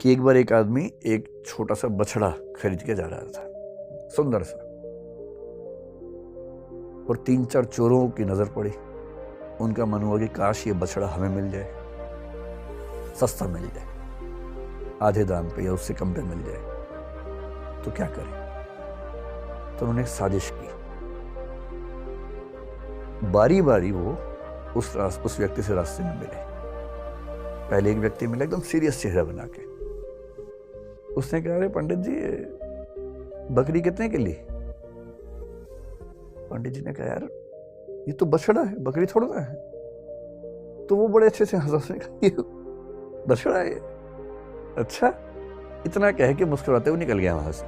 कि एक बार एक आदमी एक छोटा सा बछड़ा खरीद के जा रहा था, सुंदर सा, और 3-4 चोरों की नजर पड़ी। उनका मन हुआ कि काश ये बछड़ा हमें मिल जाए, सस्ता मिल जाए, आधे दाम पे या उससे कम पे मिल जाए, तो क्या करें। तो उन्होंने एक साजिश की। बारी बारी वो उस व्यक्ति से रास्ते में मिले। पहले एक व्यक्ति मिला एकदम सीरियस चेहरा बना के। उसने कहा, अरे पंडित जी, बकरी कितने के लिए? पंडित जी ने कहा, यार ये तो बछड़ा है, बकरी थोड़ा ना है। तो वो बड़े अच्छे से हंसने कहा, ये बछड़ा है, अच्छा। इतना कह के मुस्कुराते हुए निकल गया वहां से।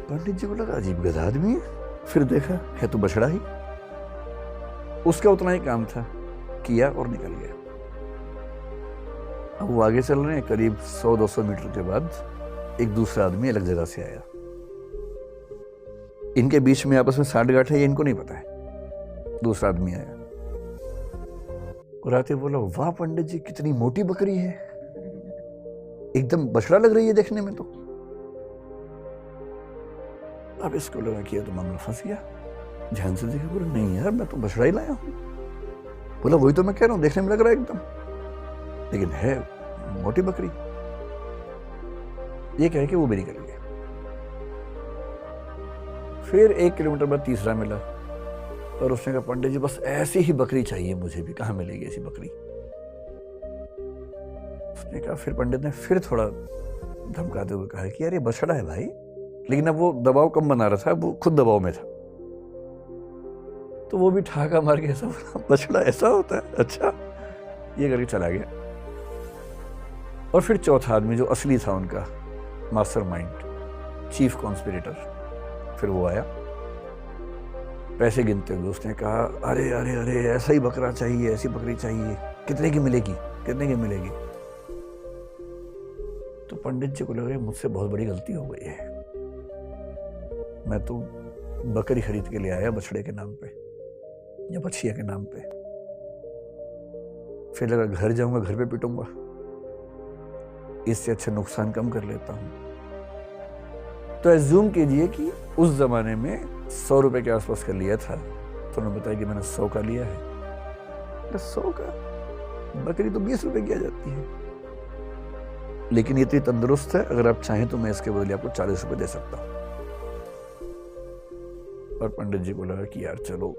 पंडित जी को लगा अजीब गधा आदमी है। फिर देखा है तो बछड़ा ही। उसका उतना ही काम था, किया और निकल गया। अब वो आगे चल रहे हैं, करीब 100-200 मीटर के बाद एक दूसरा आदमी अलग जगह से आया। इनके बीच में आपस में साठ-गांठ है, ये इनको नहीं पता है। दूसरा आदमी आया और आते बोला, वाह पंडित जी, कितनी मोटी बकरी है, एकदम बछड़ा लग रही है देखने में। तो अब इसको लगा कि तो मामला फंस गया। ध्यान से देखा, बोला नहीं यार, मैं तो बछड़ा ही लाया हूं। बोला वही तो मैं कह रहा हूं, देखने में लग रहा है एकदम, लेकिन है मोटी बकरी। ये कह के वो भी निकल गया। फिर 1 किलोमीटर बाद तीसरा मिला और उसने कहा, पंडित जी बस ऐसी ही बकरी चाहिए मुझे भी, कहां मिलेगी ऐसी बकरी? उसने कहा, फिर पंडित ने फिर थोड़ा धमकाते हुए कहा कि यार ये बछड़ा है भाई। लेकिन अब वो दबाव कम बना रहा था, वो खुद दबाव में था। तो वो भी ठहाका मार के ऐसा बोला, बछड़ा ऐसा होता है, अच्छा। ये करके चला गया। और फिर चौथा आदमी जो असली था उनका मास्टरमाइंड, चीफ कॉन्स्पिरेटर, फिर वो आया पैसे गिनते हुए। उसने कहा, अरे अरे अरे, ऐसा ही बकरा चाहिए, ऐसी बकरी चाहिए, कितने की मिलेगी, कितने की मिलेगी? तो पंडित जी को लगा मुझसे बहुत बड़ी गलती हो गई है, मैं तो बकरी खरीद के ले आया बछड़े के नाम पे या बछिया के नाम पे। फिर लगा घर जाऊंगा, घर पे पिटूंगा, इससे अच्छा नुकसान कम कर लेता हूं। तो एज्यूम कीजिए कि उस जमाने में 100 रुपए के आसपास का लिया था, तो उन्होंने बताया कि मैंने 100 का लिया है। 100 का बकरी तो 20 रुपए की आ जाती है, लेकिन ये इतनी तंदुरुस्त है, अगर आप चाहें तो मैं इसके बदले आपको 40 रुपए दे सकता हूं। और पंडित जी को लगा कि यार चलो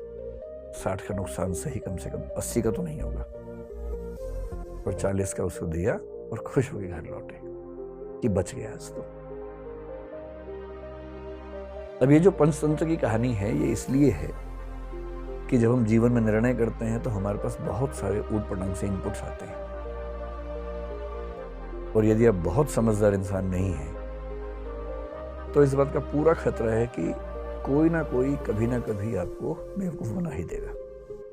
60 का नुकसान सही, कम से कम 80 का तो नहीं होगा। और 40 का उसको दिया और खुश होकर घर लौटे कि बच गया आज तो। अब ये जो पंचतंत्र की कहानी है, ये इसलिए है कि जब हम जीवन में निर्णय करते हैं तो हमारे पास बहुत सारे ऊट-पटांग से इनपुट्स आते हैं, और यदि आप बहुत समझदार इंसान नहीं हैं तो इस बात का पूरा खतरा है कि कोई ना कोई कभी ना कभी आपको बेवकूफ बना ही देगा।